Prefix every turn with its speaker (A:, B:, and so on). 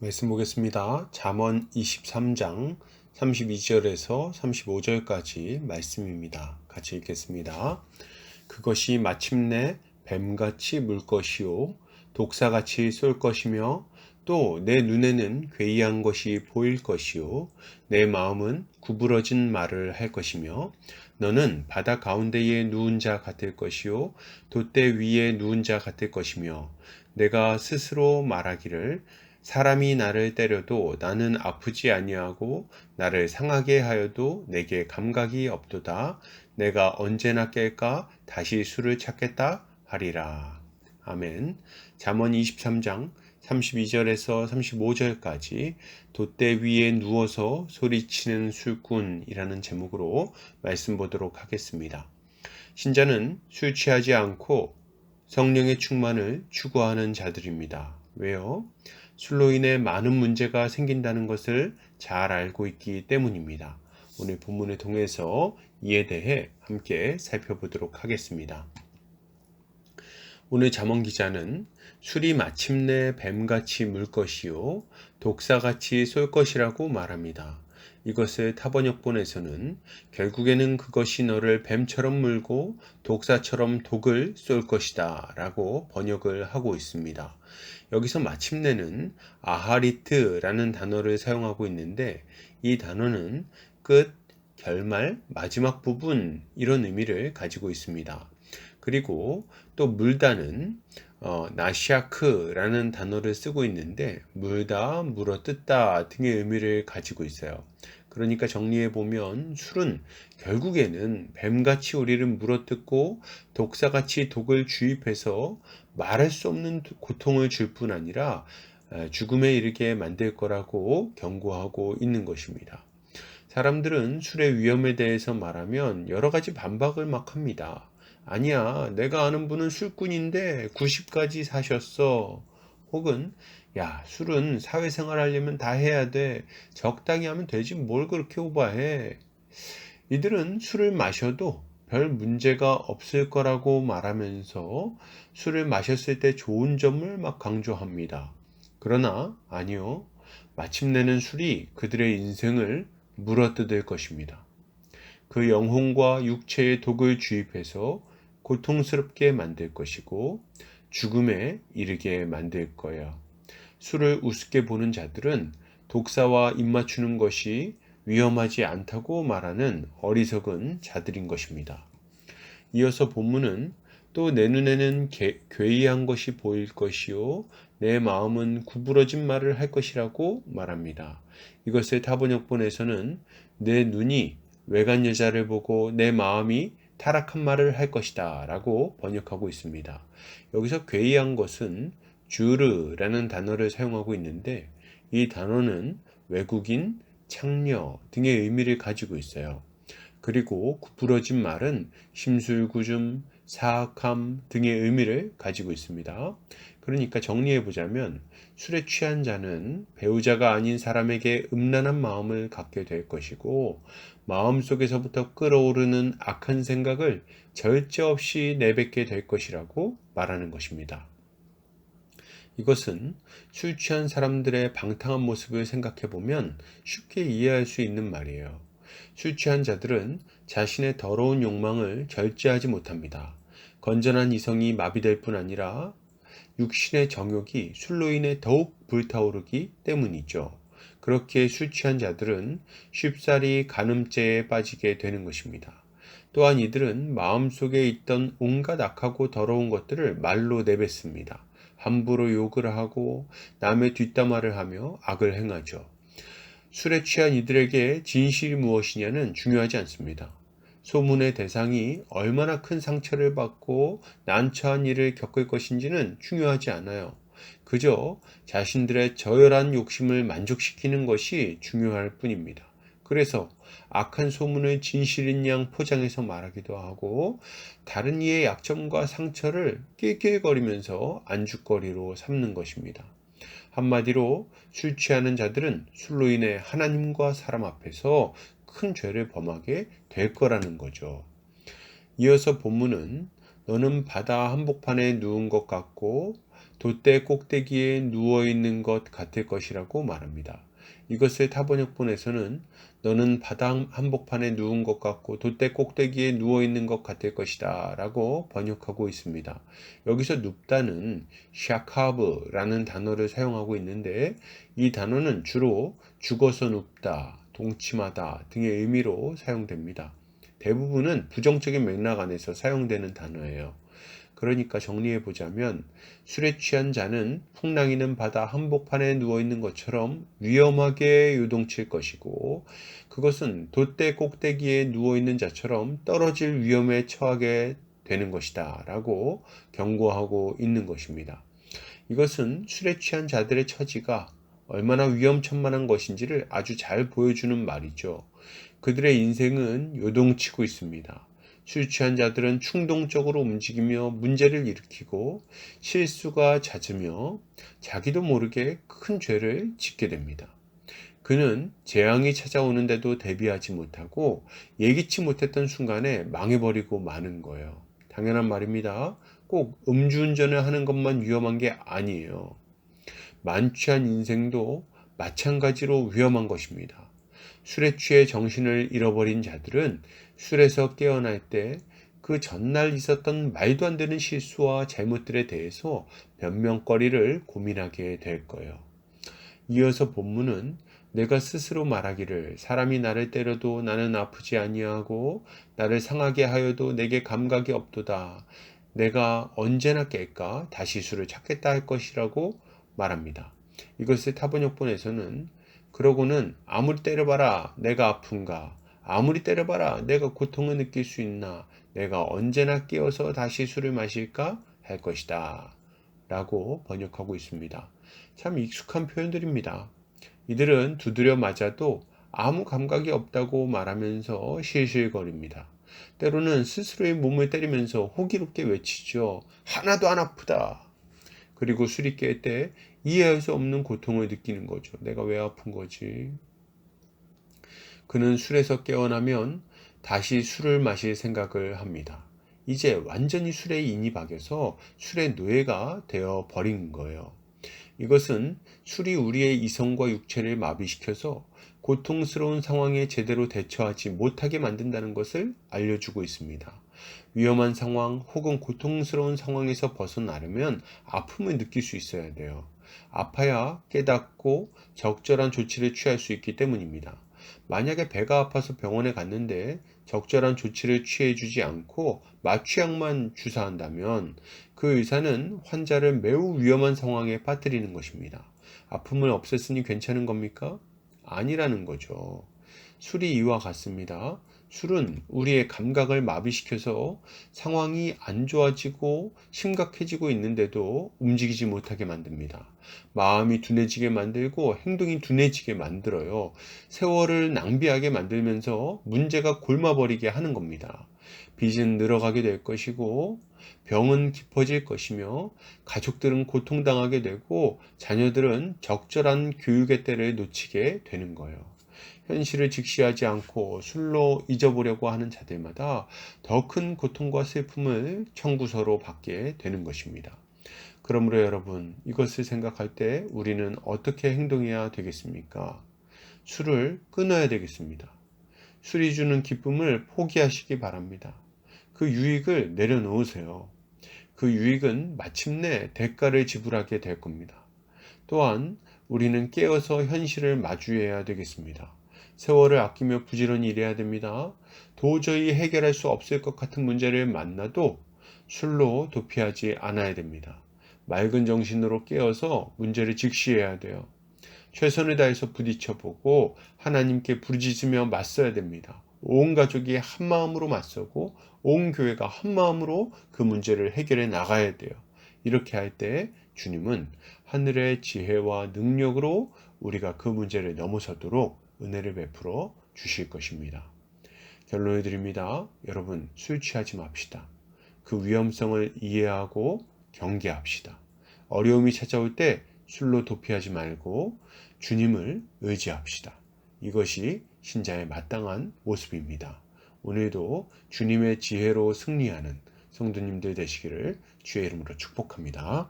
A: 말씀 보겠습니다. 잠언 23장 32절에서 35절까지 말씀입니다. 같이 읽겠습니다. 그것이 마침내 뱀같이 물 것이요 독사같이 쏠 것이며 또 내 눈에는 괴이한 것이 보일 것이요 내 마음은 구부러진 말을 할 것이며 너는 바다 가운데에 누운 자 같을 것이요 돛대 위에 누운 자 같을 것이며 내가 스스로 말하기를 사람이 나를 때려도 나는 아프지 아니하고 나를 상하게 하여도 내게 감각이 없도다. 내가 언제나 깰까 다시 술을 찾겠다 하리라. 아멘. 잠언 23장 32절에서 35절까지 돛대 위에 누워서 소리치는 술꾼이라는 제목으로 말씀 보도록 하겠습니다. 신자는 술 취하지 않고 성령의 충만을 추구하는 자들입니다. 왜요? 술로 인해 많은 문제가 생긴다는 것을 잘 알고 있기 때문입니다. 오늘 본문을 통해서 이에 대해 함께 살펴보도록 하겠습니다. 오늘 잠언 기자는 술이 마침내 뱀같이 물 것이요 독사같이 쏠 것이라고 말합니다. 이것을 타번역본에서는 결국에는 그것이 너를 뱀처럼 물고 독사처럼 독을 쏠 것이다 라고 번역을 하고 있습니다. 여기서 마침내는 아하리트라는 단어를 사용하고 있는데 이 단어는 끝, 결말, 마지막 부분 이런 의미를 가지고 있습니다. 그리고 또 물다는 나시아크라는 단어를 쓰고 있는데 물다, 물어뜯다 등의 의미를 가지고 있어요. 그러니까 정리해 보면 술은 결국에는 뱀같이 우리를 물어뜯고 독사같이 독을 주입해서 말할 수 없는 고통을 줄 뿐 아니라 죽음에 이르게 만들 거라고 경고하고 있는 것입니다. 사람들은 술의 위험에 대해서 말하면 여러 가지 반박을 막 합니다. 아니야, 내가 아는 분은 술꾼인데 90까지 사셨어. 혹은 야, 술은 사회생활 하려면 다 해야 돼. 적당히 하면 되지 뭘 그렇게 오바해. 이들은 술을 마셔도 별 문제가 없을 거라고 말하면서 술을 마셨을 때 좋은 점을 막 강조합니다. 그러나 아니요. 마침내는 술이 그들의 인생을 물어뜯을 것입니다. 그 영혼과 육체의 독을 주입해서 고통스럽게 만들 것이고 죽음에 이르게 만들 거예요. 술을 우습게 보는 자들은 독사와 입맞추는 것이 위험하지 않다고 말하는 어리석은 자들인 것입니다. 이어서 본문은 또 내 눈에는 괴이한 것이 보일 것이요 내 마음은 구부러진 말을 할 것이라고 말합니다. 이것을 타번역본에서는 내 눈이 외간 여자를 보고 내 마음이 타락한 말을 할 것이다 라고 번역하고 있습니다. 여기서 괴이한 것은 주르라는 단어를 사용하고 있는데 이 단어는 외국인, 창녀 등의 의미를 가지고 있어요. 그리고 구부러진 말은 심술구줌, 사악함 등의 의미를 가지고 있습니다. 그러니까 정리해보자면 술에 취한 자는 배우자가 아닌 사람에게 음란한 마음을 갖게 될 것이고 마음속에서부터 끓어오르는 악한 생각을 절제 없이 내뱉게 될 것이라고 말하는 것입니다. 이것은 술 취한 사람들의 방탕한 모습을 생각해보면 쉽게 이해할 수 있는 말이에요. 술 취한 자들은 자신의 더러운 욕망을 절제하지 못합니다. 건전한 이성이 마비될 뿐 아니라 육신의 정욕이 술로 인해 더욱 불타오르기 때문이죠. 그렇게 술 취한 자들은 쉽사리 간음죄에 빠지게 되는 것입니다. 또한 이들은 마음속에 있던 온갖 악하고 더러운 것들을 말로 내뱉습니다. 함부로 욕을 하고 남의 뒷담화를 하며 악을 행하죠. 술에 취한 이들에게 진실이 무엇이냐는 중요하지 않습니다. 소문의 대상이 얼마나 큰 상처를 받고 난처한 일을 겪을 것인지는 중요하지 않아요. 그저 자신들의 저열한 욕심을 만족시키는 것이 중요할 뿐입니다. 그래서 악한 소문을 진실인 양 포장해서 말하기도 하고 다른 이의 약점과 상처를 낄낄거리면서 안주거리로 삼는 것입니다. 한마디로 술 취하는 자들은 술로 인해 하나님과 사람 앞에서 큰 죄를 범하게 될 거라는 거죠. 이어서 본문은 너는 바다 한복판에 누운 것 같고 돛대 꼭대기에 누워 있는 것 같을 것이라고 말합니다. 이것을 타번역본에서는 너는 바다 한복판에 누운 것 같고 돛대 꼭대기에 누워 있는 것 같을 것이다 라고 번역하고 있습니다. 여기서 눕다는 샤카브라는 단어를 사용하고 있는데, 이 단어는 주로 죽어서 눕다, 동침하다 등의 의미로 사용됩니다. 대부분은 부정적인 맥락 안에서 사용되는 단어예요. 그러니까 정리해 보자면, 술에 취한 자는 풍랑이는 바다 한복판에 누워 있는 것처럼 위험하게 요동칠 것이고, 그것은 돛대 꼭대기에 누워 있는 자처럼 떨어질 위험에 처하게 되는 것이다 라고 경고하고 있는 것입니다. 이것은 술에 취한 자들의 처지가 얼마나 위험천만한 것인지를 아주 잘 보여주는 말이죠. 그들의 인생은 요동치고 있습니다. 술 취한 자들은 충동적으로 움직이며 문제를 일으키고 실수가 잦으며 자기도 모르게 큰 죄를 짓게 됩니다. 그는 재앙이 찾아오는데도 대비하지 못하고 예기치 못했던 순간에 망해버리고 마는 거예요. 당연한 말입니다. 꼭 음주운전을 하는 것만 위험한 게 아니에요. 만취한 인생도 마찬가지로 위험한 것입니다. 술에 취해 정신을 잃어버린 자들은 술에서 깨어날 때 그 전날 있었던 말도 안 되는 실수와 잘못들에 대해서 변명거리를 고민하게 될 거예요. 이어서 본문은 내가 스스로 말하기를 사람이 나를 때려도 나는 아프지 아니하고 나를 상하게 하여도 내게 감각이 없도다. 내가 언제나 깰까 다시 술을 찾겠다 할 것이라고 말합니다. 이것을 타번역본에서는 그러고는 아무리 때려봐라 내가 아픈가, 아무리 때려봐라 내가 고통을 느낄 수 있나, 내가 언제나 깨어서 다시 술을 마실까 할 것이다 라고 번역하고 있습니다. 참 익숙한 표현들입니다. 이들은 두드려 맞아도 아무 감각이 없다고 말하면서 실실거립니다. 때로는 스스로의 몸을 때리면서 호기롭게 외치죠. 하나도 안 아프다. 그리고 술이 깰 때 이해할 수 없는 고통을 느끼는 거죠. 내가 왜 아픈 거지? 그는 술에서 깨어나면 다시 술을 마실 생각을 합니다. 이제 완전히 술에 인이 박여서 술의 노예가 되어 버린 거예요. 이것은 술이 우리의 이성과 육체를 마비시켜서 고통스러운 상황에 제대로 대처하지 못하게 만든다는 것을 알려주고 있습니다. 위험한 상황 혹은 고통스러운 상황에서 벗어나려면 아픔을 느낄 수 있어야 돼요. 아파야 깨닫고 적절한 조치를 취할 수 있기 때문입니다. 만약에 배가 아파서 병원에 갔는데 적절한 조치를 취해주지 않고 마취약만 주사한다면 그 의사는 환자를 매우 위험한 상황에 빠뜨리는 것입니다. 아픔을 없앴으니 괜찮은 겁니까? 아니라는 거죠. 술이 이와 같습니다. 술은 우리의 감각을 마비시켜서 상황이 안 좋아지고 심각해지고 있는데도 움직이지 못하게 만듭니다. 마음이 둔해지게 만들고 행동이 둔해지게 만들어요. 세월을 낭비하게 만들면서 문제가 골마버리게 하는 겁니다. 빚은 늘어가게 될 것이고 병은 깊어질 것이며 가족들은 고통당하게 되고 자녀들은 적절한 교육의 때를 놓치게 되는 거예요. 현실을 직시하지 않고 술로 잊어보려고 하는 자들마다 더 큰 고통과 슬픔을 청구서로 받게 되는 것입니다. 그러므로 여러분, 이것을 생각할 때 우리는 어떻게 행동해야 되겠습니까? 술을 끊어야 되겠습니다. 술이 주는 기쁨을 포기하시기 바랍니다. 그 유익을 내려놓으세요. 그 유익은 마침내 대가를 지불하게 될 겁니다. 또한 우리는 깨어서 현실을 마주해야 되겠습니다. 세월을 아끼며 부지런히 일해야 됩니다. 도저히 해결할 수 없을 것 같은 문제를 만나도 술로 도피하지 않아야 됩니다. 맑은 정신으로 깨어서 문제를 직시해야 돼요. 최선을 다해서 부딪혀보고 하나님께 부르짖으며 맞서야 됩니다. 온 가족이 한 마음으로 맞서고 온 교회가 한 마음으로 그 문제를 해결해 나가야 돼요. 이렇게 할 때 주님은 하늘의 지혜와 능력으로 우리가 그 문제를 넘어서도록 은혜를 베풀어 주실 것입니다. 결론을 드립니다. 여러분, 술 취하지 맙시다. 그 위험성을 이해하고 경계합시다. 어려움이 찾아올 때 술로 도피하지 말고 주님을 의지합시다. 이것이 신자의 마땅한 모습입니다. 오늘도 주님의 지혜로 승리하는 성도님들 되시기를 주의 이름으로 축복합니다.